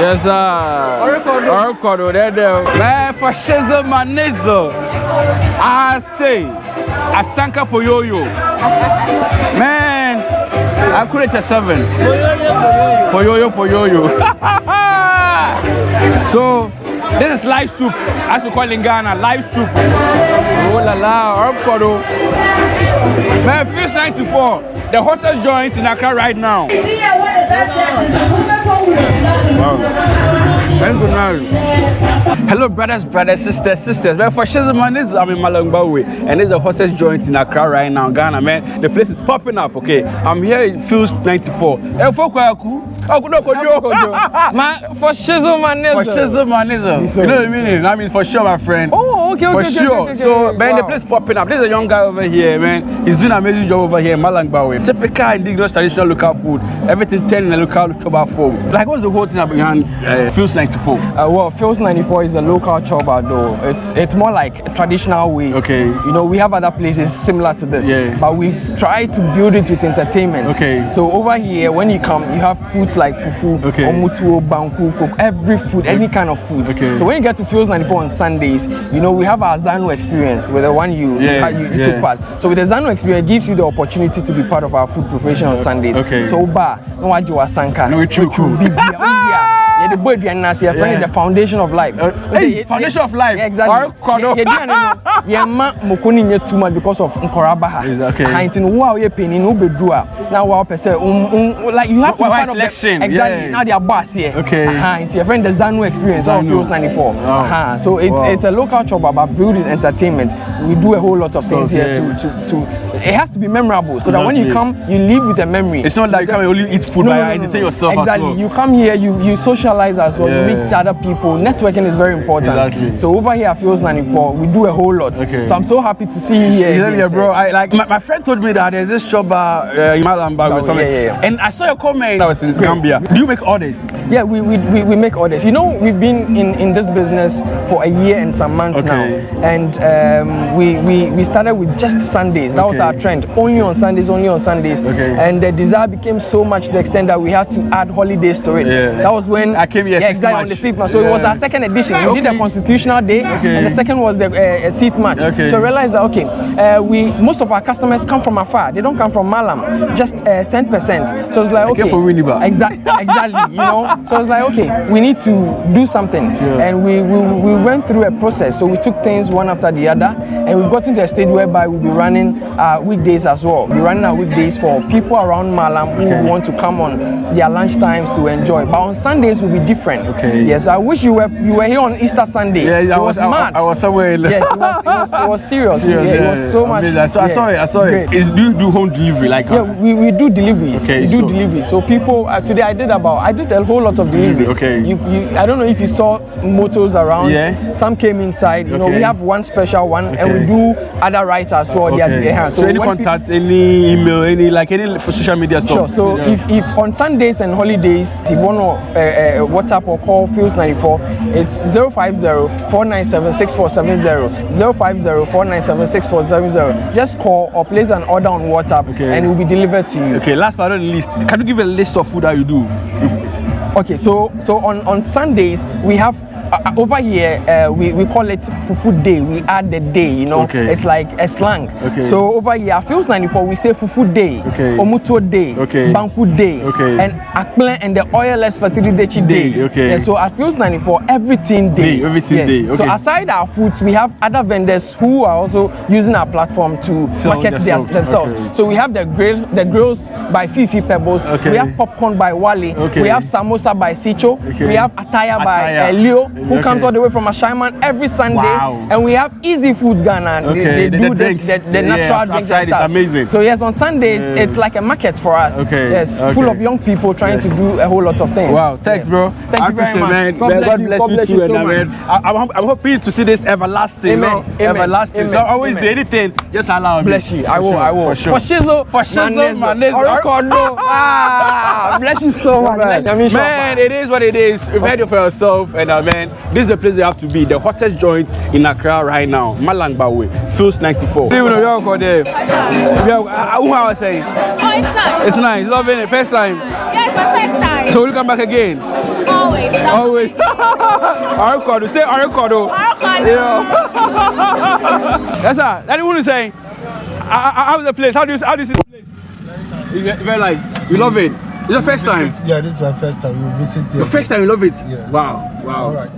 Yes, Orkodo, there. Man, for shizzle manizzle. I say, Asanka Poyoyo. Man, I could it a 7. Poyoyo. So, this is live soup, as we call in Ghana, live soup. Oh la la, Orkodo. Man, Fuse 94, the hottest joint in Accra right now. Wow. Hello, brothers, sisters. Well, for Shizman, this is I'm in Malangbawe, and this is the hottest joint in Accra right now, Ghana, man. The place is popping up, okay? I'm here in Fuse 94. For Shizman, you know what I mean? I mean, for sure, my friend. Oh, okay. For sure. So, man, the place popping up. There's a young guy over here, man. He's doing an amazing job over here in Malangbawe. Typical indigenous traditional local food. Everything 10 in a local choba form. Like, what's the whole thing behind Fuse 94? Well, Fuse 94 is a local choba, though. It's more like a traditional way. Okay. You know, we have other places similar to this. Yeah. But we've tried to build it with entertainment. Okay. So over here, when you come, you have foods like fufu, omutuo, banku, cook, every food, any kind of food. Okay. So when you get to Fuse 94 on Sundays, you know, we have our Zanu experience with the one you took part. So with the Zanu experience, it gives you the opportunity to be part of our food preparation on Sundays. Okay. So no wajiwa sanka. No, it's true. The board and the foundation of life. Foundation of life. Exactly. Mokoni nye too much because of Nkorabaha. Okay. Wow, ye penny no bedua. Now wow person like you have to be part of selection. Exactly. Now they are boss here. Okay. It's your friend the Zanu experience of Fuse 94. So it's a local job about building entertainment. We do a whole lot of things here to it has to be memorable so that when you come you live with a memory. It's not like you come and only eat food by entertain yourself. Exactly. As well. You come here, you socialize as well, you meet other people. Networking is very important. Exactly. So over here at Fuse 94, we do a whole lot. Okay. So I'm so happy to see you here. Yeah, bro. My friend told me that there's this shop in Malamba or something. And I saw your comment that was in Gambia. Do you make orders? Yeah, we make orders. You know, we've been in this business for a year and some months now. And we started with just Sundays. That was our trend. Only on Sundays. And the desire became so much to the extent that we had to add holidays to it. That was when I came here exactly on the seat match. So it was our second edition. We did a constitutional day, and the second was the seat match. So I realized that most of our customers come from afar. They don't come from Malam, just 10%. So it's like exactly, you know. So it's like we need to do something, and we went through a process. So we took things one after the other, and we've gotten to a stage whereby we'll be running weekdays as well. We're running our weekdays for people around Malam who want to come on their lunch times to enjoy. But on Sundays will be different. Yes, I wish you were here on Easter Sunday. Yeah, it was mad. I was somewhere. Yes, it was serious. It was so much. I saw it. Do you do home delivery? Like we do deliveries. We do deliveries. So people today I did a whole lot of deliveries. I don't know if you saw motors around. Some came inside. You know, we have one special one, and we do other rides as well. So any contacts, any email, any social media stuff? Sure. So if on Sundays and holidays, if you want to WhatsApp or call Fuse 94, it's 050-497-6470. 050-497-6470. Just call or place an order on WhatsApp, and it will be delivered to you. Okay. Last but not least, can you give a list of food that you do? Okay. So on Sundays we have. Over here, we call it Fufu Day. We add the day, you know. It's like a slang. So over here, at Fuse 94, we say Fufu Day, Omutuo Day, Banku Day, and Akple and the oilless fertility day. So at Fuse 94, everything day. So aside our foods, we have other vendors who are also using our platform to market themselves. So we have the grills by Fifi Pebbles. We have popcorn by Wale. We have samosa by Sicho. We have attire by Leo, who comes all the way from Ashaiman every Sunday. And we have Easy Foods Ghana. They do the natural drinks and stuff. Amazing. So yes, on Sundays it's like a market for us. Yes, full of young people trying to do a whole lot of things. Wow, thanks, bro. Thank you very much. Man. God bless you too, so man. I'm hoping to see this everlasting. Amen. Everlasting. So always do anything, just allow me. Bless you. I will. For sure. For Shizzle, bless you so much. Man, it is what it is. You've heard it for yourself, and man, this is the place you have to be. The hottest joint in Accra right now, Malangbawe, Fuse 94. How was saying? Oh, it's nice. It's nice. Loving it. First time. Yes, my first time. So will you come back again? Always. Always. Arikodo. Say Arikodo. Arikodo. Yeah. Yes, sir. That want to say. How's the place? How do you see the place? Very like. You love it. It's your first time. Yeah, this is my first time. We visit here. Your first time. You love it. Yeah. Wow. All right.